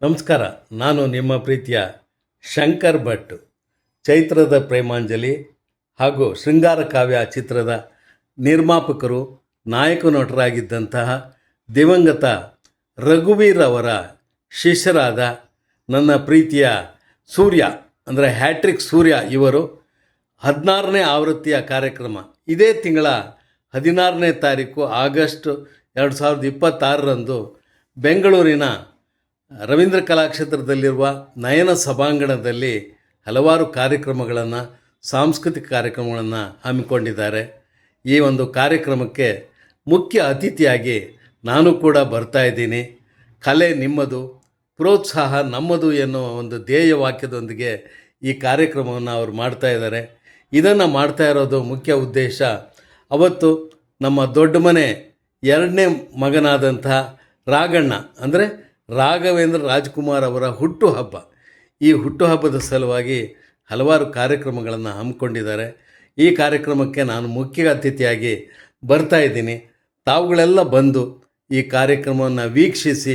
ನಮಸ್ಕಾರ. ನಾನು ನಿಮ್ಮ ಪ್ರೀತಿಯ ಶಂಕರ್ ಭಟ್. ಚೈತ್ರದ ಪ್ರೇಮಾಂಜಲಿ ಹಾಗೂ ಶೃಂಗಾರ ಕಾವ್ಯ ಚಿತ್ರದ ನಿರ್ಮಾಪಕರು, ನಾಯಕ ನಟರಾಗಿದ್ದಂತಹ ದಿವಂಗತ ರಘುವೀರ್ ಅವರ ಶಿಷ್ಯರಾದ ನನ್ನ ಪ್ರೀತಿಯ ಸೂರ್ಯ ಅಂದರೆ ಹ್ಯಾಟ್ರಿಕ್ ಸೂರ್ಯ ಇವರು 16ನೇ ಆವೃತ್ತಿಯ ಕಾರ್ಯಕ್ರಮ ಇದೇ ತಿಂಗಳ 16ನೇ ತಾರೀಕು ಆಗಸ್ಟ್ 2026ರಂದು ಬೆಂಗಳೂರಿನ ರವೀಂದ್ರ ಕಲಾಕ್ಷೇತ್ರದಲ್ಲಿರುವ ನಯನ ಸಭಾಂಗಣದಲ್ಲಿ ಹಲವಾರು ಕಾರ್ಯಕ್ರಮಗಳನ್ನು, ಸಾಂಸ್ಕೃತಿಕ ಕಾರ್ಯಕ್ರಮಗಳನ್ನು ಹಮ್ಮಿಕೊಂಡಿದ್ದಾರೆ. ಈ ಒಂದು ಕಾರ್ಯಕ್ರಮಕ್ಕೆ ಮುಖ್ಯ ಅತಿಥಿಯಾಗಿ ನಾನು ಕೂಡ ಬರ್ತಾ ಇದ್ದೀನಿ. ಕಲೆ ನಿಮ್ಮದು, ಪ್ರೋತ್ಸಾಹ ನಮ್ಮದು ಎನ್ನುವ ಒಂದು ಧ್ಯೇಯ ವಾಕ್ಯದೊಂದಿಗೆ ಈ ಕಾರ್ಯಕ್ರಮವನ್ನು ಅವರು ಮಾಡ್ತಾ ಇದ್ದಾರೆ. ಇದನ್ನು ಮಾಡ್ತಾ ಇರೋದು ಮುಖ್ಯ ಉದ್ದೇಶ, ಅವತ್ತು ನಮ್ಮ ದೊಡ್ಡ ಮನೆ 2ನೇ ಮಗನಾದಂಥ ರಾಘಣ್ಣ ಅಂದರೆ ರಾಘವೇಂದ್ರ ರಾಜ್ಕುಮಾರ್ ಅವರ ಹುಟ್ಟುಹಬ್ಬ. ಈ ಹುಟ್ಟುಹಬ್ಬದ ಸಲುವಾಗಿ ಹಲವಾರು ಕಾರ್ಯಕ್ರಮಗಳನ್ನು ಹಮ್ಮಿಕೊಂಡಿದ್ದಾರೆ. ಈ ಕಾರ್ಯಕ್ರಮಕ್ಕೆ ನಾನು ಮುಖ್ಯ ಅತಿಥಿಯಾಗಿ ಬರ್ತಾ ಇದ್ದೀನಿ. ತಾವುಗಳೆಲ್ಲ ಬಂದು ಈ ಕಾರ್ಯಕ್ರಮವನ್ನು ವೀಕ್ಷಿಸಿ